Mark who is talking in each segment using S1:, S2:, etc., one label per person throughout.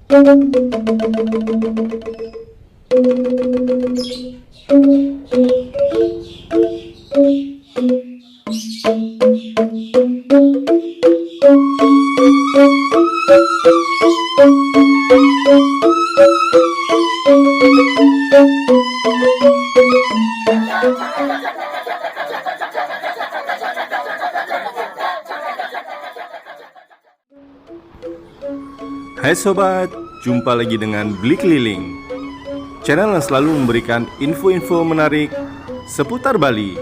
S1: Hai sobat, jumpa lagi dengan Beli Keliling, channel yang selalu memberikan info-info menarik seputar Bali.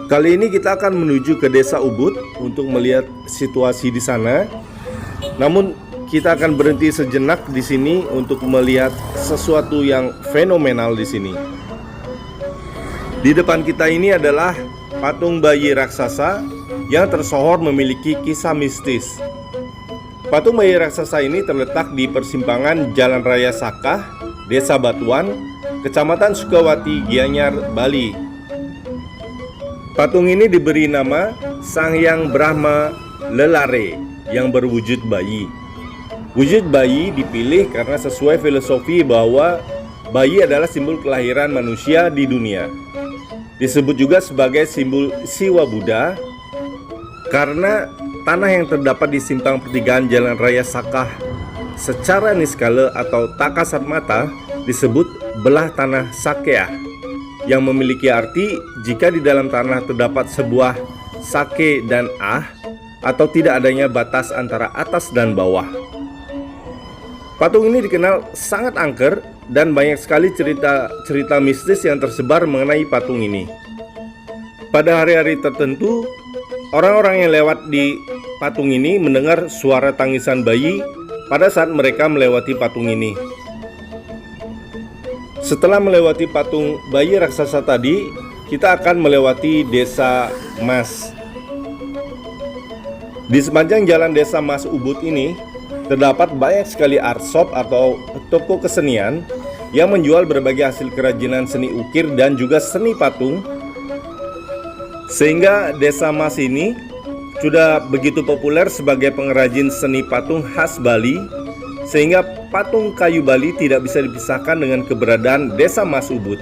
S1: Kali ini kita akan menuju ke Desa Ubud untuk melihat situasi di sana. Namun kita akan berhenti sejenak di sini untuk melihat sesuatu yang fenomenal di sini. Di depan kita ini adalah patung bayi raksasa yang tersohor memiliki kisah mistis. Patung bayi raksasa ini terletak di persimpangan Jalan Raya Sakah, Desa Batuan, Kecamatan Sukawati, Gianyar, Bali. Patung ini diberi nama Sang Hyang Brahma Lelare yang berwujud bayi. Wujud bayi dipilih karena sesuai filosofi bahwa bayi adalah simbol kelahiran manusia di dunia. Disebut juga sebagai simbol Siwa Buddha karena tanah yang terdapat di simpang pertigaan Jalan Raya Sakah secara niskala atau tak kasat mata disebut belah tanah Sakea, yang memiliki arti jika di dalam tanah terdapat sebuah sake dan atau tidak adanya batas antara atas dan bawah. Patung ini dikenal sangat angker dan banyak sekali cerita mistis yang tersebar mengenai patung ini. Pada hari-hari tertentu, orang-orang yang lewat di patung ini mendengar suara tangisan bayi pada saat mereka melewati patung ini. Setelah melewati patung bayi raksasa tadi, kita akan melewati Desa Mas. Di sepanjang jalan Desa Mas Ubud ini terdapat banyak sekali art shop atau toko kesenian yang menjual berbagai hasil kerajinan seni ukir dan juga seni patung. Sehingga Desa Mas ini sudah begitu populer sebagai pengrajin seni patung khas Bali, sehingga patung kayu Bali tidak bisa dipisahkan dengan keberadaan Desa Mas Ubud.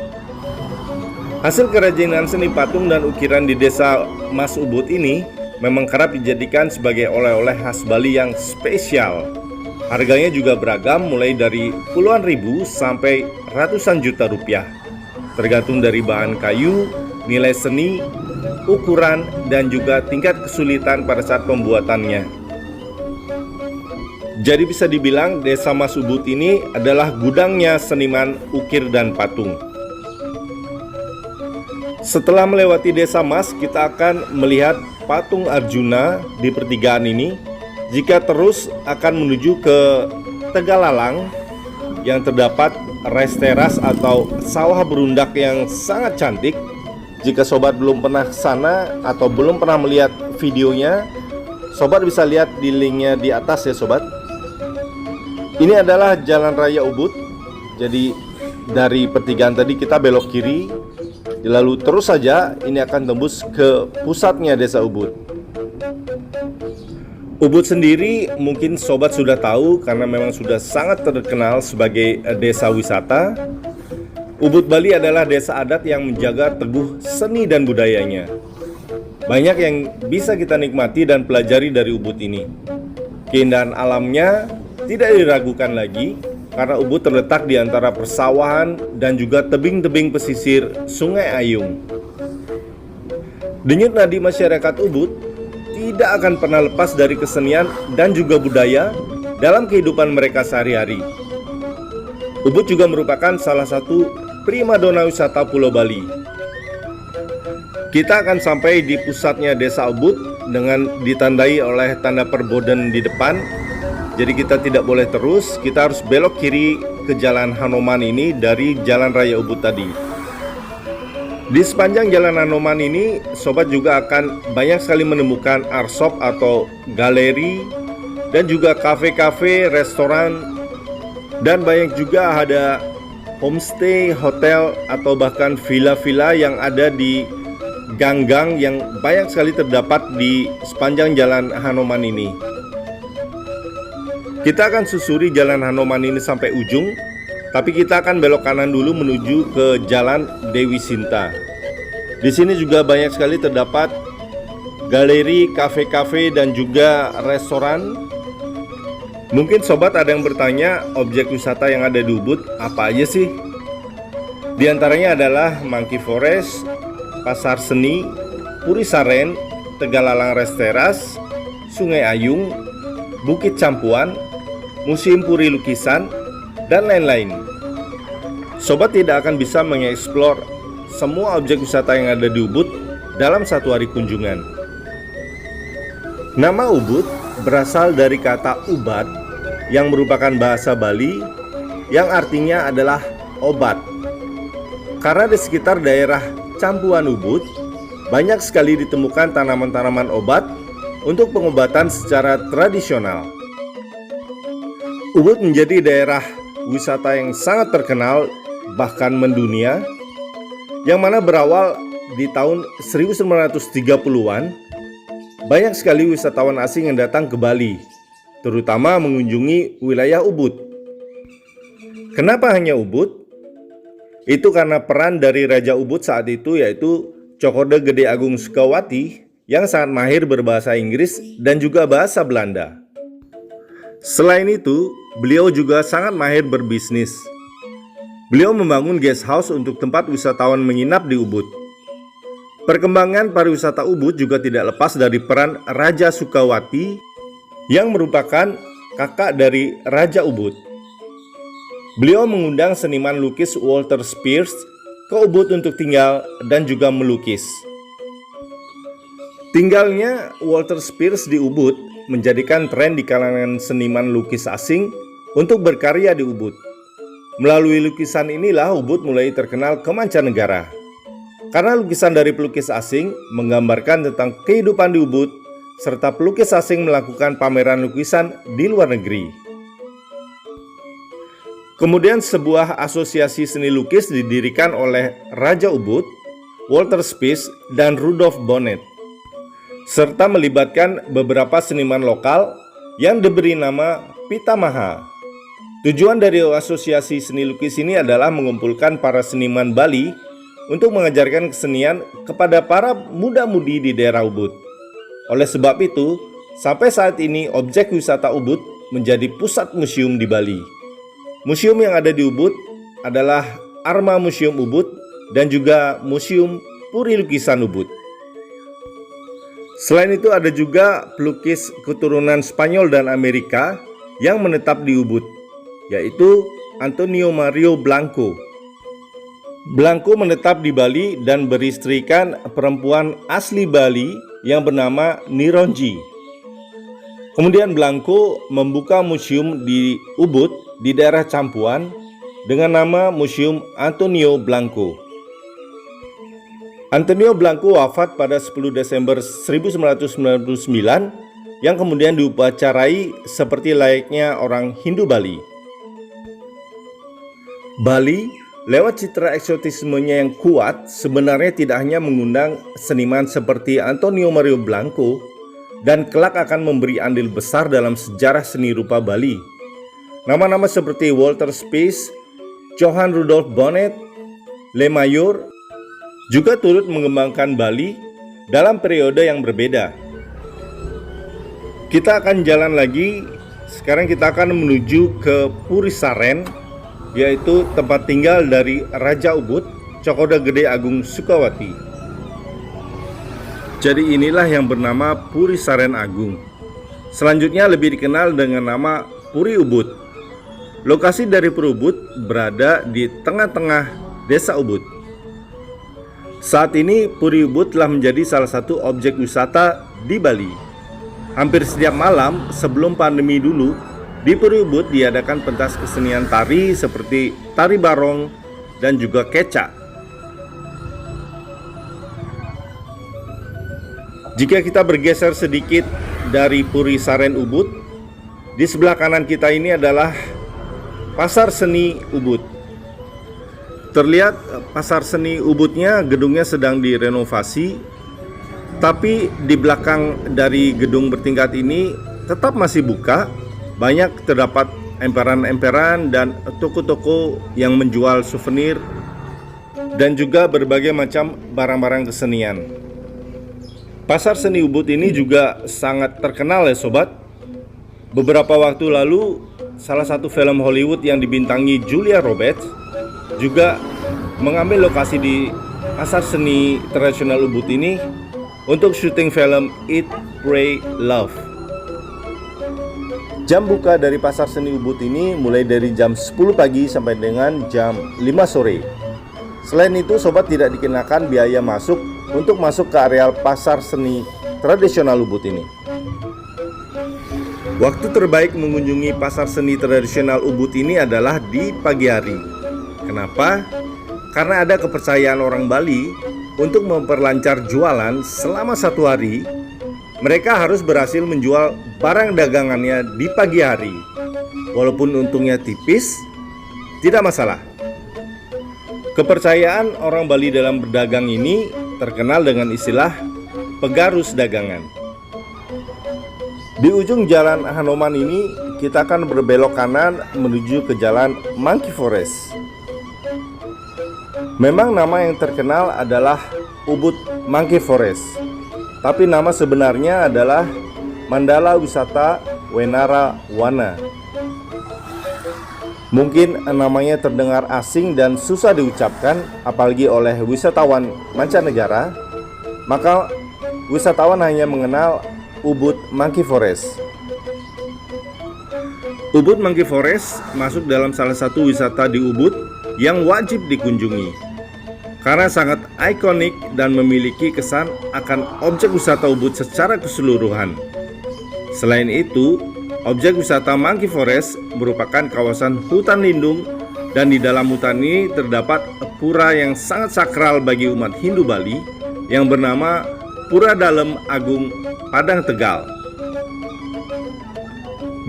S1: Hasil kerajinan seni patung dan ukiran di Desa Mas Ubud ini memang kerap dijadikan sebagai oleh-oleh khas Bali yang spesial. Harganya juga beragam, mulai dari puluhan ribu sampai ratusan juta rupiah, tergantung dari bahan kayu, nilai seni, ukuran, dan juga tingkat kesulitan pada saat pembuatannya. Jadi bisa dibilang Desa Mas Ubud ini adalah gudangnya seniman ukir dan patung. Setelah melewati Desa Mas, kita akan melihat patung Arjuna di pertigaan ini. Jika terus akan menuju ke Tegalalang yang terdapat res teras atau sawah berundak yang sangat cantik. Jika sobat belum pernah ke sana atau belum pernah melihat videonya, sobat bisa lihat di linknya di atas ya sobat. Ini adalah Jalan Raya Ubud. Jadi dari pertigaan tadi kita belok kiri, lalu terus saja ini akan tembus ke pusatnya Desa Ubud. Ubud sendiri mungkin sobat sudah tahu karena memang sudah sangat terkenal sebagai desa wisata. Ubud Bali adalah desa adat yang menjaga teguh seni dan budayanya. Banyak yang bisa kita nikmati dan pelajari dari Ubud ini. Keindahan alamnya tidak diragukan lagi karena Ubud terletak di antara persawahan dan juga tebing-tebing pesisir Sungai Ayung. Denyut nadi masyarakat Ubud tidak akan pernah lepas dari kesenian dan juga budaya dalam kehidupan mereka sehari-hari. Ubud juga merupakan salah satu primadona wisata Pulau Bali. Kita akan sampai di pusatnya Desa Ubud dengan ditandai oleh tanda perboden di depan. Jadi kita tidak boleh terus, kita harus belok kiri ke Jalan Hanoman ini dari Jalan Raya Ubud tadi. Di sepanjang Jalan Hanoman ini, sobat juga akan banyak sekali menemukan art shop atau galeri dan juga kafe-kafe, restoran, dan banyak juga ada homestay, hotel, atau bahkan villa-villa yang ada di gang-gang yang banyak sekali terdapat di sepanjang Jalan Hanoman ini. Kita akan susuri jalan Hanoman ini sampai ujung, tapi kita akan belok kanan dulu menuju ke Jalan Dewi Sinta. Di sini juga banyak sekali terdapat galeri, kafe-kafe, dan juga restoran. Mungkin sobat ada yang bertanya, objek wisata yang ada di Ubud apa aja sih? Di antaranya adalah Monkey Forest, Pasar Seni, Puri Saren, Tegalalang Resteras, Sungai Ayung, Bukit Campuan, Museum Puri Lukisan, dan lain-lain. Sobat tidak akan bisa mengeksplor semua objek wisata yang ada di Ubud dalam satu hari kunjungan. Nama Ubud berasal dari kata ubat yang merupakan bahasa Bali yang artinya adalah obat. Karena di sekitar daerah Campuan Ubud banyak sekali ditemukan tanaman-tanaman obat untuk pengobatan secara tradisional. Ubud menjadi daerah wisata yang sangat terkenal bahkan mendunia, yang mana berawal di tahun 1930-an. Banyak sekali wisatawan asing yang datang ke Bali, terutama mengunjungi wilayah Ubud. Kenapa hanya Ubud? Itu karena peran dari Raja Ubud saat itu, yaitu Cokorda Gede Agung Sukawati, yang sangat mahir berbahasa Inggris dan juga bahasa Belanda. Selain itu, beliau juga sangat mahir berbisnis. Beliau membangun guest house untuk tempat wisatawan menginap di Ubud. Perkembangan pariwisata Ubud juga tidak lepas dari peran Raja Sukawati yang merupakan kakak dari Raja Ubud. Beliau mengundang seniman lukis Walter Spears ke Ubud untuk tinggal dan juga melukis. Tinggalnya Walter Spears di Ubud menjadikan tren di kalangan seniman lukis asing untuk berkarya di Ubud. Melalui lukisan inilah Ubud mulai terkenal ke mancanegara. Karena lukisan dari pelukis asing menggambarkan tentang kehidupan di Ubud, serta pelukis asing melakukan pameran lukisan di luar negeri. Kemudian sebuah asosiasi seni lukis didirikan oleh Raja Ubud, Walter Spears, dan Rudolf Bonnet, serta melibatkan beberapa seniman lokal yang diberi nama Pitamaha. Tujuan dari asosiasi seni lukis ini adalah mengumpulkan para seniman Bali untuk mengajarkan kesenian kepada para muda-mudi di daerah Ubud. Oleh sebab itu, sampai saat ini objek wisata Ubud menjadi pusat museum di Bali. Museum yang ada di Ubud adalah Arma Museum Ubud dan juga Museum Puri Lukisan Ubud. Selain itu ada juga pelukis keturunan Spanyol dan Amerika yang menetap di Ubud, yaitu Antonio Mario Blanco. Blanco menetap di Bali dan beristrikan perempuan asli Bali yang bernama Nironji. Kemudian Blanco membuka museum di Ubud di daerah Campuan dengan nama Museum Antonio Blanco. Antonio Blanco wafat pada 10 Desember 1999 yang kemudian diupacarai seperti layaknya orang Hindu Bali. Bali, lewat citra eksotismenya yang kuat, sebenarnya tidak hanya mengundang seniman seperti Antonio Mario Blanco dan kelak akan memberi andil besar dalam sejarah seni rupa Bali. Nama-nama seperti Walter Spears, Johann Rudolf Bonnet, Le Mayor juga turut mengembangkan Bali dalam periode yang berbeda. Kita akan jalan lagi. Sekarang kita akan menuju ke Puri Saren, yaitu tempat tinggal dari Raja Ubud, Cokorda Gede Agung Sukawati. Jadi inilah yang bernama Puri Saren Agung. Selanjutnya lebih dikenal dengan nama Puri Ubud. Lokasi dari Puri Ubud berada di tengah-tengah desa Ubud. Saat ini Puri Ubud telah menjadi salah satu objek wisata di Bali. Hampir setiap malam sebelum pandemi dulu, di Puri Ubud diadakan pentas kesenian tari seperti tari barong dan juga kecak. Jika kita bergeser sedikit dari Puri Saren Ubud, di sebelah kanan kita ini adalah Pasar Seni Ubud. Terlihat Pasar Seni Ubudnya, gedungnya sedang direnovasi, tapi di belakang dari gedung bertingkat ini tetap masih buka banyak terdapat emperan-emperan dan toko-toko yang menjual souvenir dan juga berbagai macam barang-barang kesenian. Pasar seni Ubud ini juga sangat terkenal ya sobat. Beberapa waktu lalu salah satu film Hollywood yang dibintangi Julia Roberts juga mengambil lokasi di pasar seni tradisional Ubud ini untuk syuting film Eat, Pray, Love. Jam buka dari pasar seni Ubud ini mulai dari jam 10 pagi sampai dengan jam 5 sore. Selain itu, sobat tidak dikenakan biaya masuk untuk masuk ke areal pasar seni tradisional Ubud ini. Waktu terbaik mengunjungi pasar seni tradisional Ubud ini adalah di pagi hari. Kenapa? Karena ada kepercayaan orang Bali untuk memperlancar jualan selama 1 hari. Mereka harus berhasil menjual barang dagangannya di pagi hari. Walaupun untungnya tipis, tidak masalah. Kepercayaan orang Bali dalam berdagang ini terkenal dengan istilah pegarus dagangan. Di ujung jalan Hanoman ini, kita akan berbelok kanan menuju ke jalan Monkey Forest. Memang nama yang terkenal adalah Ubud Monkey Forest, tapi nama sebenarnya adalah Mandala Wisata Wenara Wana. Mungkin namanya terdengar asing dan susah diucapkan, apalagi oleh wisatawan mancanegara. Maka wisatawan hanya mengenal Ubud Monkey Forest. Ubud Monkey Forest masuk dalam salah satu wisata di Ubud yang wajib dikunjungi karena sangat ikonik dan memiliki kesan akan objek wisata Ubud secara keseluruhan. Selain itu, objek wisata Monkey Forest merupakan kawasan hutan lindung, dan di dalam hutan ini terdapat pura yang sangat sakral bagi umat Hindu Bali yang bernama Pura Dalem Agung Padang Tegal.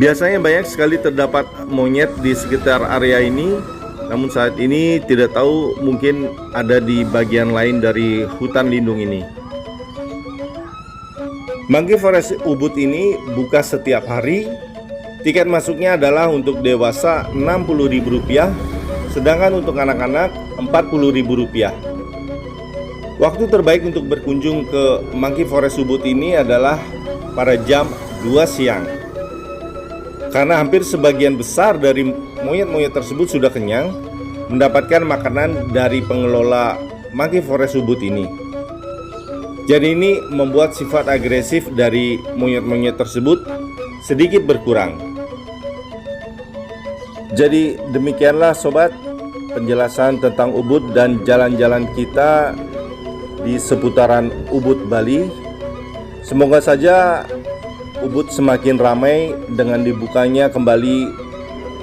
S1: Biasanya banyak sekali terdapat monyet di sekitar area ini. Namun saat ini tidak tahu, mungkin ada di bagian lain dari hutan lindung ini. Monkey Forest Ubud ini buka setiap hari. Tiket masuknya adalah untuk dewasa Rp60.000, sedangkan untuk anak-anak Rp40.000. Waktu terbaik untuk berkunjung ke Monkey Forest Ubud ini adalah pada jam 2 siang. Karena hampir sebagian besar dari monyet-monyet tersebut sudah kenyang mendapatkan makanan dari pengelola Monkey Forest Ubud ini. Jadi ini membuat sifat agresif dari monyet-monyet tersebut sedikit berkurang. Jadi demikianlah sobat penjelasan tentang Ubud dan jalan-jalan kita di seputaran Ubud Bali. Semoga saja Ubud semakin ramai dengan dibukanya kembali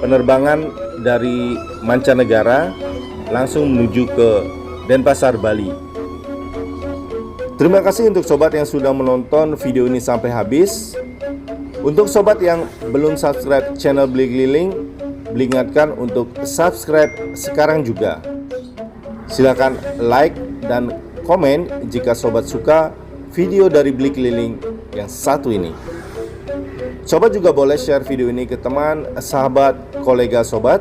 S1: penerbangan dari mancanegara langsung menuju ke Denpasar, Bali. Terima kasih untuk sobat yang sudah menonton video ini sampai habis. Untuk sobat yang belum subscribe channel Beli Keliling, Beli ingatkan untuk subscribe sekarang juga. Silakan like dan komen jika sobat suka video dari Beli Keliling yang satu ini. Sobat juga boleh share video ini ke teman, sahabat, kolega sobat,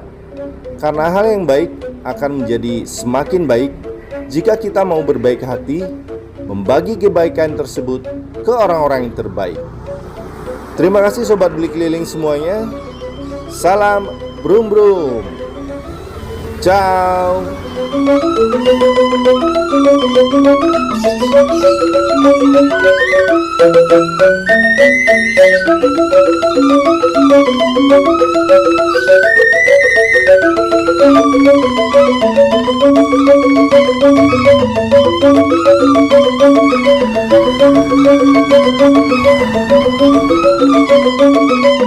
S1: karena hal yang baik akan menjadi semakin baik jika kita mau berbaik hati, membagi kebaikan tersebut ke orang-orang yang terbaik. Terima kasih sobat Beli Keliling semuanya. Salam brum brum. Ciao. Thank you.